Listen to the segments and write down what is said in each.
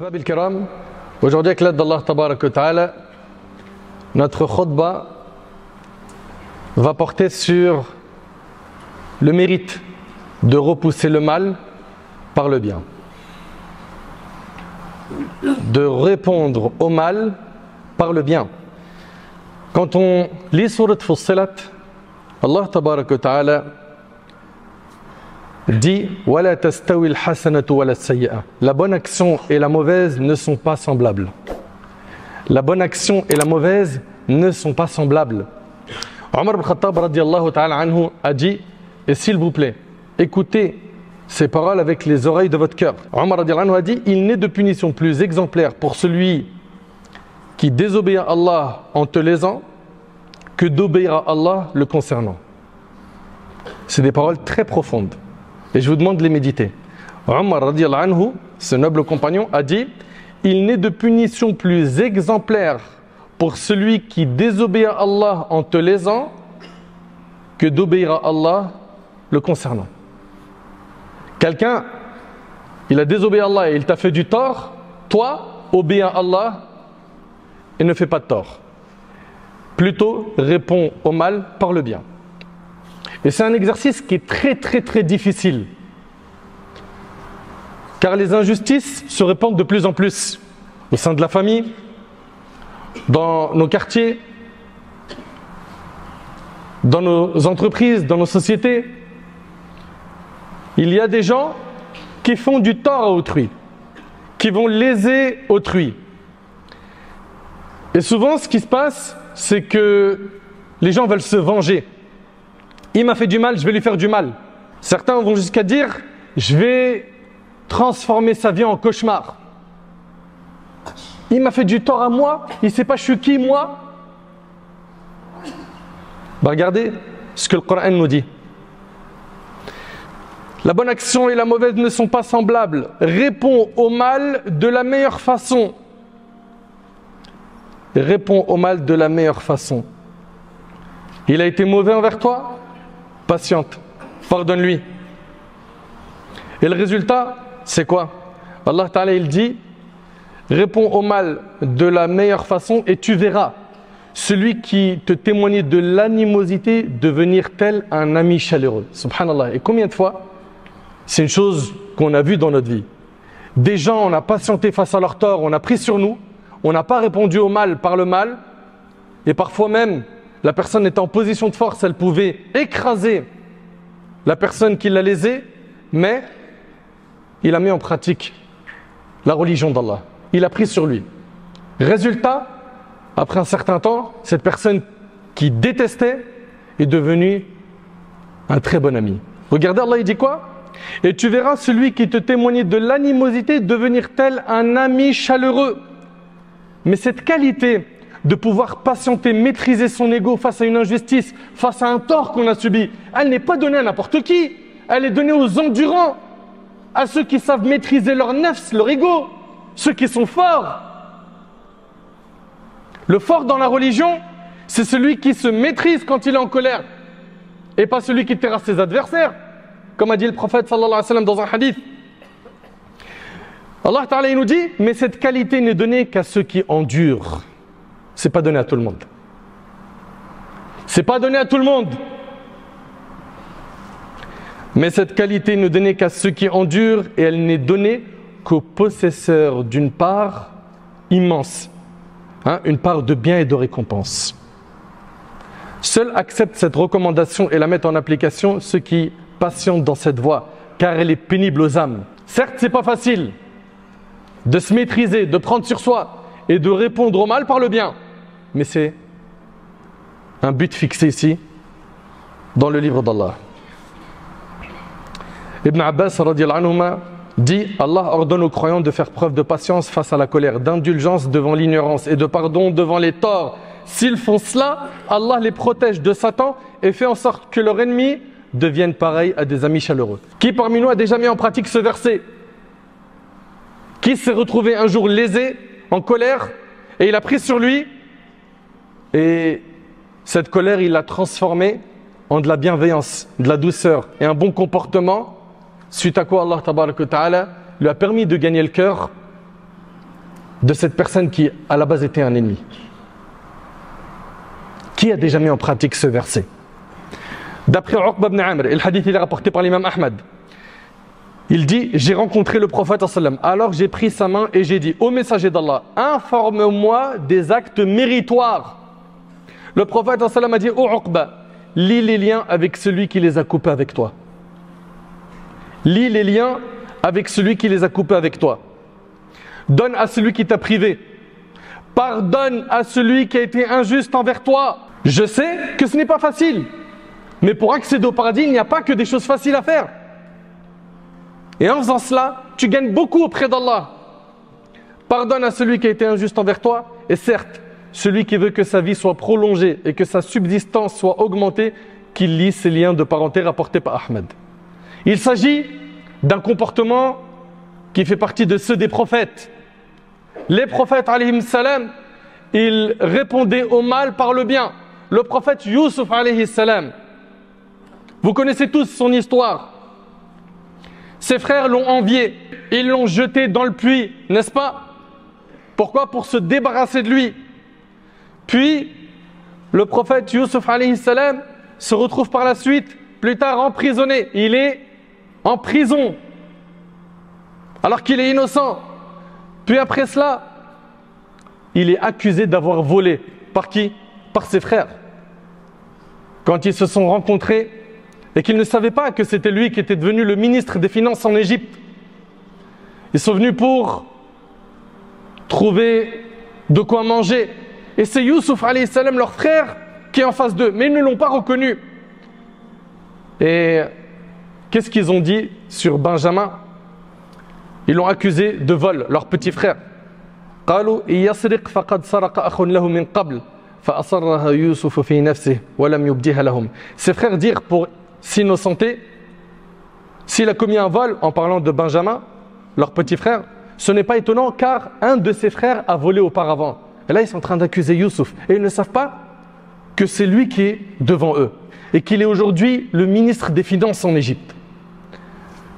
Ahbab al-Kiram, aujourd'hui avec l'aide d'Allah Tabarak wa Ta'ala, notre khutbah va porter sur le mérite de repousser le mal par le bien, de répondre au mal par le bien. Quand on lit Surat Fussilat, Allah Tabarak wa Ta'ala dit وَلَا تَسْتَوِي الْحَسَنَةُ وَلَا السَّيِّئَةُ. La bonne action et la mauvaise ne sont pas semblables. La bonne action et la mauvaise ne sont pas semblables. Omar ibn Khattab radiyallahu ta'ala anhu a dit, et s'il vous plaît, écoutez ces paroles avec les oreilles de votre cœur. Omar radiyallahu anhu a dit, il n'est de punition plus exemplaire pour celui qui désobéit à Allah en te lésant que d'obéir à Allah le concernant. C'est des paroles très profondes. Et je vous demande de les méditer. Omar radiyallahu anhu, ce noble compagnon, a dit, il n'est de punition plus exemplaire pour celui qui désobéit à Allah en te lésant que d'obéir à Allah le concernant. Quelqu'un, il a désobéi à Allah et il t'a fait du tort, toi, obéis à Allah et ne fais pas de tort. Plutôt, réponds au mal par le bien. Et c'est un exercice qui est très difficile. Car les injustices se répandent de plus en plus au sein de la famille, dans nos quartiers, dans nos entreprises, dans nos sociétés. Il y a des gens qui font du tort à autrui, qui vont léser autrui. Et souvent, ce qui se passe, c'est que les gens veulent se venger. Il m'a fait du mal, je vais lui faire du mal. Certains vont jusqu'à dire, je vais transformer sa vie en cauchemar. Il m'a fait du tort à moi, il ne sait pas je suis qui moi. Regardez ce que le Coran nous dit. La bonne action et la mauvaise ne sont pas semblables. Réponds au mal de la meilleure façon. Réponds au mal de la meilleure façon. Il a été mauvais envers toi? Patiente, pardonne-lui. Et le résultat, c'est quoi? Allah Ta'ala, il dit, réponds au mal de la meilleure façon et tu verras celui qui te témoignait de l'animosité devenir tel un ami chaleureux. Subhanallah. Et combien de fois, c'est une chose qu'on a vue dans notre vie. Des gens, on a patienté face à leur tort, on a pris sur nous, on n'a pas répondu au mal par le mal, et parfois même, la personne était en position de force, elle pouvait écraser la personne qui l'a lésée, mais il a mis en pratique la religion d'Allah. Il a pris sur lui. Résultat, après un certain temps, cette personne qui détestait est devenue un très bon ami. Regardez, Allah il dit quoi? Et tu verras celui qui te témoignait de l'animosité devenir tel un ami chaleureux. Mais cette qualité de pouvoir patienter, maîtriser son ego face à une injustice, face à un tort qu'on a subi, elle n'est pas donnée à n'importe qui. Elle est donnée aux endurants, à ceux qui savent maîtriser leur nefs, leur ego, ceux qui sont forts. Le fort dans la religion, c'est celui qui se maîtrise quand il est en colère, et pas celui qui terrasse ses adversaires, comme a dit le prophète sallallahu alayhi wa sallam dans un hadith. Allah Ta'ala il nous dit, mais cette qualité n'est donnée qu'à ceux qui endurent. C'est pas donné à tout le monde. C'est pas donné à tout le monde. Mais cette qualité n'est donnée qu'à ceux qui endurent et elle n'est donnée qu'aux possesseurs d'une part immense, une part de bien et de récompense. Seuls acceptent cette recommandation et la mettent en application ceux qui patientent dans cette voie, car elle est pénible aux âmes. Certes, c'est pas facile de se maîtriser, de prendre sur soi et de répondre au mal par le bien. Mais c'est un but fixé ici, dans le livre d'Allah. Ibn Abbas radiyallahu anhuma dit, Allah ordonne aux croyants de faire preuve de patience face à la colère, d'indulgence devant l'ignorance et de pardon devant les torts. S'ils font cela, Allah les protège de Satan et fait en sorte que leurs ennemis deviennent pareils à des amis chaleureux. Qui parmi nous a déjà mis en pratique ce verset? Qui s'est retrouvé un jour lésé, en colère, et il a pris sur lui, et cette colère, il l'a transformée en de la bienveillance, de la douceur et un bon comportement, suite à quoi Allah Tabarak wa Ta'ala lui a permis de gagner le cœur de cette personne qui à la base était un ennemi. Qui a déjà mis en pratique ce verset? D'après Uqba ibn Amr, et le hadith il est rapporté par l'imam Ahmad, il dit, j'ai rencontré le prophète sallam, alors j'ai pris sa main et j'ai dit, ô messager d'Allah, informe-moi des actes méritoires. Le prophète sallam a dit, ô Uqba, lis les liens avec celui qui les a coupés avec toi. Lis les liens avec celui qui les a coupés avec toi. Donne à celui qui t'a privé. Pardonne à celui qui a été injuste envers toi. Je sais que ce n'est pas facile, mais pour accéder au paradis, il n'y a pas que des choses faciles à faire. Et en faisant cela, tu gagnes beaucoup auprès d'Allah. Pardonne à celui qui a été injuste envers toi, et certes, celui qui veut que sa vie soit prolongée et que sa subsistance soit augmentée, qu'il lie ces liens de parenté rapportés par Ahmed. Il s'agit d'un comportement qui fait partie de ceux des prophètes. Les prophètes, alayhim salam, ils répondaient au mal par le bien. Le prophète Youssouf, alayhi salam, vous connaissez tous son histoire. Ses frères l'ont envié, ils l'ont jeté dans le puits, n'est-ce pas? Pourquoi? Pour se débarrasser de lui. Puis, le prophète Youssouf, alayhi salam, se retrouve par la suite, plus tard emprisonné. Il est en prison, alors qu'il est innocent. Puis après cela, il est accusé d'avoir volé. Par qui? Par ses frères. Quand ils se sont rencontrés et qu'ils ne savaient pas que c'était lui qui était devenu le ministre des Finances en Égypte, ils sont venus pour trouver de quoi manger. Et c'est Youssouf, alayhi salam, leur frère, qui est en face d'eux. Mais ils ne l'ont pas reconnu. Et qu'est-ce qu'ils ont dit sur Benjamin? Ils l'ont accusé de vol, leur petit frère. Ses frères dirent pour s'innocenter, s'il a commis un vol, en parlant de Benjamin, leur petit frère, ce n'est pas étonnant car un de ses frères a volé auparavant. Et là, ils sont en train d'accuser Youssouf. Et ils ne savent pas que c'est lui qui est devant eux. Et qu'il est aujourd'hui le ministre des Finances en Égypte.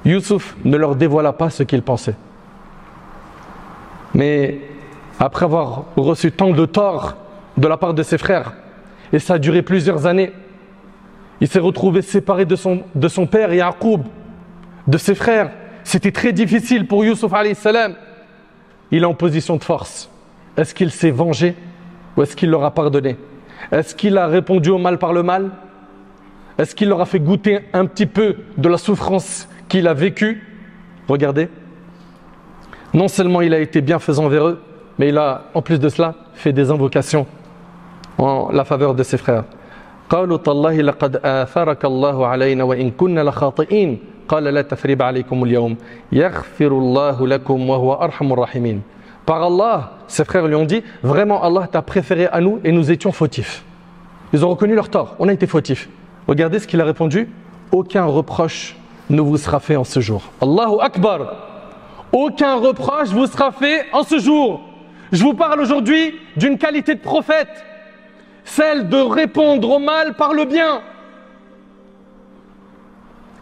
Youssouf ne leur dévoila pas ce qu'il pensait. Mais après avoir reçu tant de torts de la part de ses frères, et ça a duré plusieurs années, il s'est retrouvé séparé de son père Yaqub, de ses frères. C'était très difficile pour Youssouf alayhi salam. Il est en position de force. Est-ce qu'il s'est vengé ou est-ce qu'il leur a pardonné? Est-ce qu'il a répondu au mal par le mal? Est-ce qu'il leur a fait goûter un petit peu de la souffrance qu'il a vécue? Regardez. Non seulement il a été bienfaisant envers eux, mais il a, en plus de cela, fait des invocations en la faveur de ses frères. قالوا تالله لقد آثرك الله علينا وإن كنا لخاطئين قال لا تثريب عليكم اليوم يغفر الله لكم وهو أرحم الراحمين. Par Allah, ses frères lui ont dit, vraiment Allah t'a préféré à nous et nous étions fautifs. Ils ont reconnu leur tort, on a été fautifs. Regardez ce qu'il a répondu, aucun reproche ne vous sera fait en ce jour. Allahu Akbar. Aucun reproche vous sera fait en ce jour. Je vous parle aujourd'hui d'une qualité de prophète, celle de répondre au mal par le bien.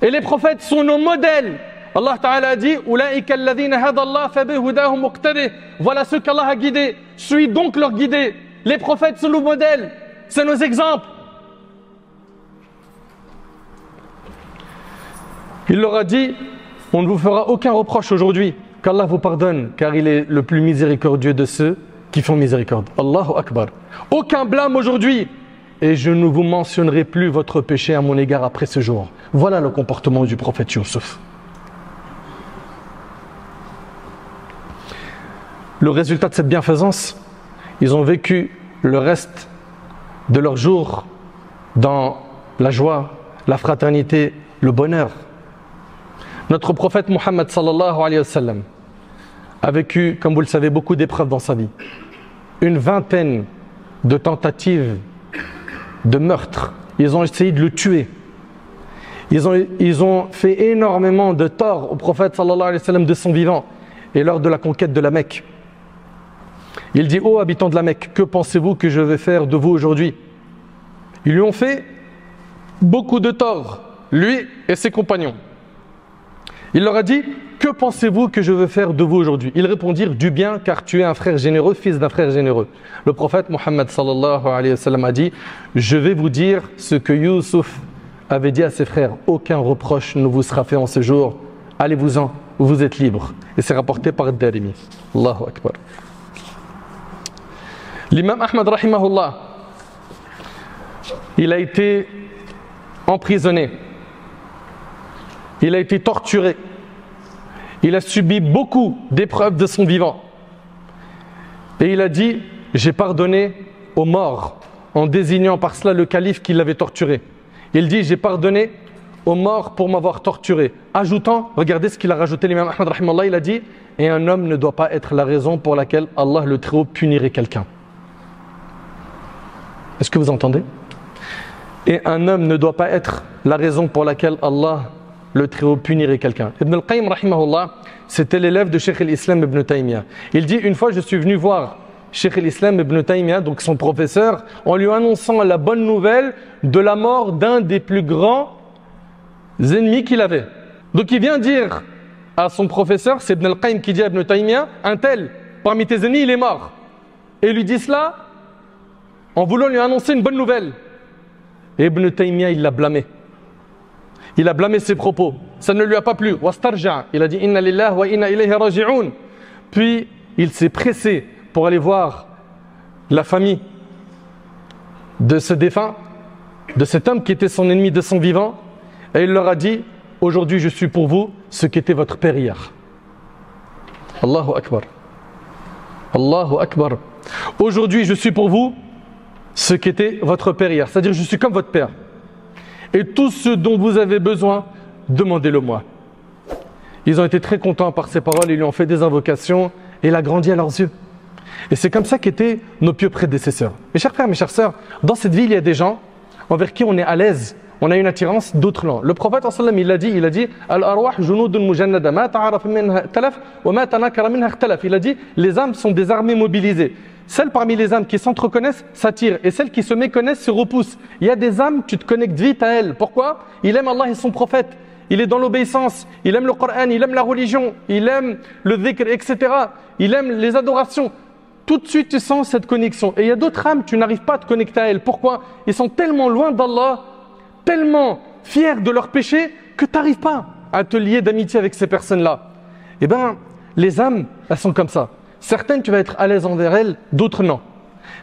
Et les prophètes sont nos modèles. Allah Ta'ala a dit voilà ceux qu'Allah a guidés. Suis donc leur guidé. Les prophètes sont nos modèles, c'est nos exemples. Il leur a dit on ne vous fera aucun reproche aujourd'hui, qu'Allah vous pardonne, car il est le plus miséricordieux de ceux qui font miséricorde. Allahu Akbar. Aucun blâme aujourd'hui, et je ne vous mentionnerai plus votre péché à mon égard après ce jour. Voilà le comportement du prophète Youssouf. Le résultat de cette bienfaisance, ils ont vécu le reste de leurs jours dans la joie, la fraternité, le bonheur. Notre prophète Mohammed sallallahu alayhi wa sallam a vécu, comme vous le savez, beaucoup d'épreuves dans sa vie. Une vingtaine de tentatives de meurtre. Ils ont essayé de le tuer. Ils ont fait énormément de tort au prophète sallallahu alayhi wa sallam de son vivant et lors de la conquête de la Mecque. Il dit, ô habitants de la Mecque, que pensez-vous que je vais faire de vous aujourd'hui? Ils lui ont fait beaucoup de tort, lui et ses compagnons. Il leur a dit, que pensez-vous que je veux faire de vous aujourd'hui? Ils répondirent, du bien, car tu es un frère généreux, fils d'un frère généreux. Le prophète Mohammed sallallahu alayhi wa sallam a dit, je vais vous dire ce que Youssouf avait dit à ses frères, aucun reproche ne vous sera fait en ce jour, allez-vous-en, vous êtes libres. Et c'est rapporté par Darimi. Allahu Akbar. L'imam Ahmad rahimahullah, il a été emprisonné, il a été torturé, il a subi beaucoup d'épreuves de son vivant. Et il a dit, j'ai pardonné aux morts, en désignant par cela le calife qui l'avait torturé. Il dit, j'ai pardonné aux morts pour m'avoir torturé. Ajoutant, regardez ce qu'il a rajouté l'imam Ahmad rahimahullah, il a dit, et un homme ne doit pas être la raison pour laquelle Allah le Très-Haut punirait quelqu'un. Est-ce que vous entendez? Et un homme ne doit pas être la raison pour laquelle Allah le Très-Haut punirait quelqu'un. Ibn al-Qayyim rahimahullah, c'était l'élève de Cheikh al-Islam Ibn Taymiyyah. Il dit, une fois je suis venu voir Cheikh al-Islam Ibn Taymiyyah, donc son professeur, en lui annonçant la bonne nouvelle de la mort d'un des plus grands ennemis qu'il avait. Donc il vient dire à son professeur, c'est Ibn al-Qayyim qui dit à Ibn Taymiyyah, un tel, parmi tes ennemis, il est mort. Et il lui dit cela en voulant lui annoncer une bonne nouvelle. Et Ibn Taymiyyah, il l'a blâmé. Il a blâmé ses propos. Ça ne lui a pas plu. Il a dit Inna lillahi wa inna ilayhi raji'un. Puis il s'est pressé pour aller voir la famille de ce défunt, de cet homme qui était son ennemi de son vivant. Et il leur a dit, aujourd'hui je suis pour vous ce qu'était votre père hier. Allahu Akbar. Allahu Akbar. Aujourd'hui je suis pour vous ce qu'était votre père hier. C'est-à-dire je suis comme votre père. Et tout ce dont vous avez besoin, demandez-le moi. Ils ont été très contents par ces paroles, ils lui ont fait des invocations et il a grandi à leurs yeux. Et c'est comme ça qu'étaient nos pieux prédécesseurs. Mes chers frères, mes chères sœurs, dans cette vie, il y a des gens envers qui on est à l'aise, on a une attirance, d'autres non. Le prophète sallam, il a dit Al-arwah junudun mujannada ma ta'araf minha talaf wa ma tanakara minha ikhtalaf. Il a dit les âmes sont des armées mobilisées. Celles parmi les âmes qui s'entreconnaissent s'attirent et celles qui se méconnaissent se repoussent. Il y a des âmes, tu te connectes vite à elles. Pourquoi? Il aime Allah et son prophète. Il est dans l'obéissance. Il aime le Coran, il aime la religion, il aime le dhikr, etc. Il aime les adorations. Tout de suite, tu sens cette connexion. Et il y a d'autres âmes, tu n'arrives pas à te connecter à elles. Pourquoi? Ils sont tellement loin d'Allah, tellement fiers de leurs péchés, que tu n'arrives pas à te lier d'amitié avec ces personnes-là. Eh bien, les âmes, elles sont comme ça. Certaines, tu vas être à l'aise envers elles, d'autres non.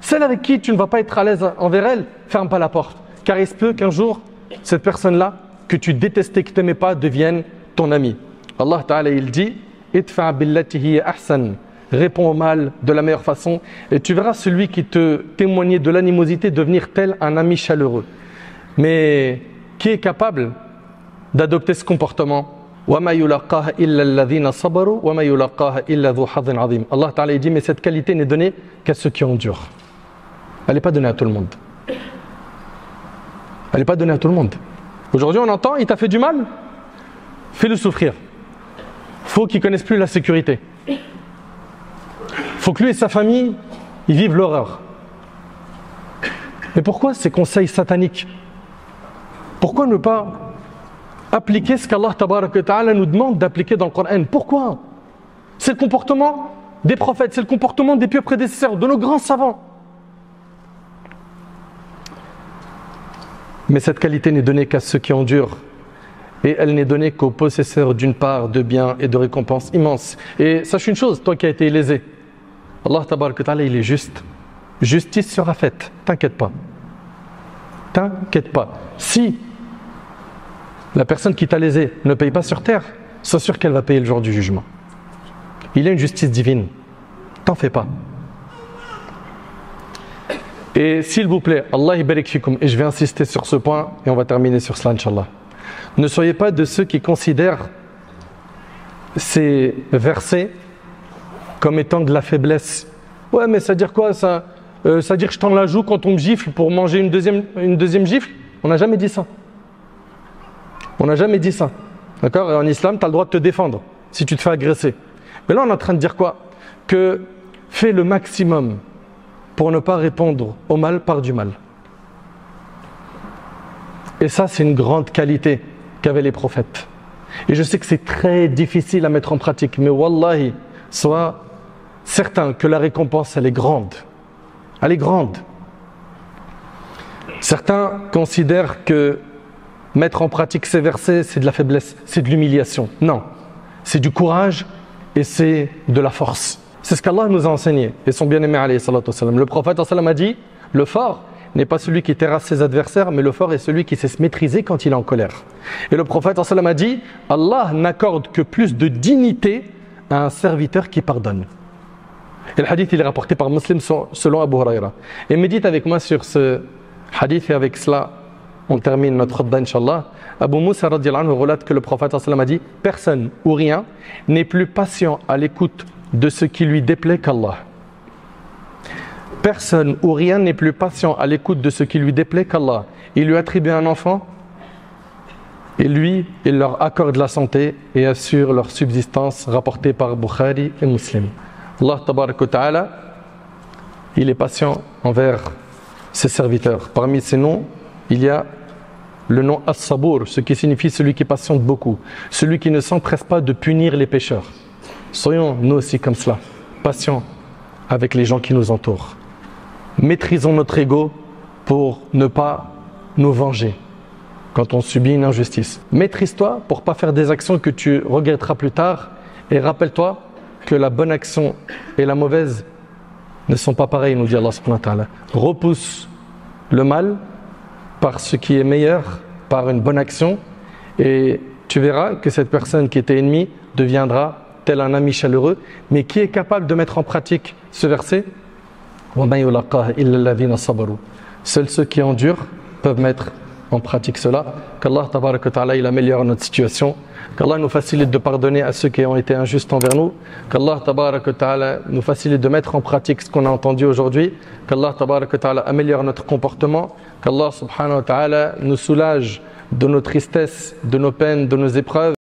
Celles avec qui tu ne vas pas être à l'aise envers elles, ferme pas la porte. Car il se peut qu'un jour, cette personne-là, que tu détestais, que tu n'aimais pas, devienne ton ami. Allah Ta'ala, il dit « Idfa billati hiya ahsan » Réponds au mal de la meilleure façon et tu verras celui qui te témoignait de l'animosité devenir tel un ami chaleureux. Mais qui est capable d'adopter ce comportement? Allah Ta'ala dit mais cette qualité n'est donnée qu'à ceux qui endurent. Elle n'est pas donnée à tout le monde. Elle n'est pas donnée à tout le monde. Aujourd'hui on entend, il t'a fait du mal, fais-le souffrir. Faut qu'il ne connaisse plus la sécurité. Faut que lui et sa famille, ils vivent l'horreur. Mais pourquoi ces conseils sataniques? Pourquoi ne pas appliquer ce qu'Allah Ta'ala nous demande d'appliquer dans le Coran? Pourquoi? C'est le comportement des prophètes, c'est le comportement des pieux prédécesseurs, de nos grands savants. Mais cette qualité n'est donnée qu'à ceux qui endurent. Et elle n'est donnée qu'aux possesseurs d'une part de biens et de récompenses immenses. Et sache une chose, toi qui as été lésé, Allah Ta'ala, il est juste. Justice sera faite, t'inquiète pas. T'inquiète pas. Si la personne qui t'a lésé ne paye pas sur terre, sois sûr qu'elle va payer le jour du jugement. Il y a une justice divine. T'en fais pas. Et s'il vous plaît, Allah ibarik fikum, et je vais insister sur ce point et on va terminer sur cela, Inch'Allah. Ne soyez pas de ceux qui considèrent ces versets comme étant de la faiblesse. Ouais, mais ça veut dire quoi ça veut dire que je tends la joue quand on me gifle pour manger une deuxième gifle? On n'a jamais dit ça. On n'a jamais dit ça. D'accord? Et en islam, tu as le droit de te défendre si tu te fais agresser. Mais là, on est en train de dire quoi? Que fais le maximum pour ne pas répondre au mal par du mal. Et ça, c'est une grande qualité qu'avaient les prophètes. Et je sais que c'est très difficile à mettre en pratique, mais wallahi, sois certain que la récompense, elle est grande. Elle est grande. Certains considèrent que mettre en pratique ces versets, c'est de la faiblesse, c'est de l'humiliation. Non, c'est du courage et c'est de la force. C'est ce qu'Allah nous a enseigné. Et son bien-aimé, alayhi salatu wassalam. Le prophète a dit, le fort n'est pas celui qui terrasse ses adversaires, mais le fort est celui qui sait se maîtriser quand il est en colère. Et le prophète a dit, Allah n'accorde que plus de dignité à un serviteur qui pardonne. Et le hadith, il est rapporté par Muslim selon Abu Huraira. Et médite avec moi sur ce hadith, et avec cela, on termine notre khutbah, Inch'Allah. Abu Moussa radiyallahu anhu relate que le prophète a dit, personne ou rien n'est plus patient à l'écoute de ce qui lui déplaît qu'Allah. Personne ou rien n'est plus patient à l'écoute de ce qui lui déplaît qu'Allah. Il lui attribue un enfant et lui, il leur accorde la santé et assure leur subsistance, rapporté par Bukhari et Muslim. Allah tabaraka wa ta'ala, il est patient envers ses serviteurs. Parmi ses noms, il y a le nom As-Sabour, ce qui signifie celui qui patiente beaucoup, celui qui ne s'empresse pas de punir les pécheurs. Soyons nous aussi comme cela, patients avec les gens qui nous entourent. Maîtrisons notre ego pour ne pas nous venger quand on subit une injustice. Maîtrise-toi pour ne pas faire des actions que tu regretteras plus tard, et rappelle-toi que la bonne action et la mauvaise ne sont pas pareilles, nous dit Allah subhanahu wa ta'ala. Repousse le mal par ce qui est meilleur, par une bonne action, et tu verras que cette personne qui était ennemie deviendra tel un ami chaleureux. Mais qui est capable de mettre en pratique ce verset? Seuls ceux qui endurent peuvent mettre en pratique cela. Qu'Allah tabaraka wa ta'ala, il améliore notre situation, qu'Allah nous facilite de pardonner à ceux qui ont été injustes envers nous, qu'Allah tabaraka wa ta'ala nous facilite de mettre en pratique ce qu'on a entendu aujourd'hui, qu'Allah tabaraka wa ta'ala améliore notre comportement, qu'Allah subhanahu wa ta'ala nous soulage de nos tristesses, de nos peines, de nos épreuves.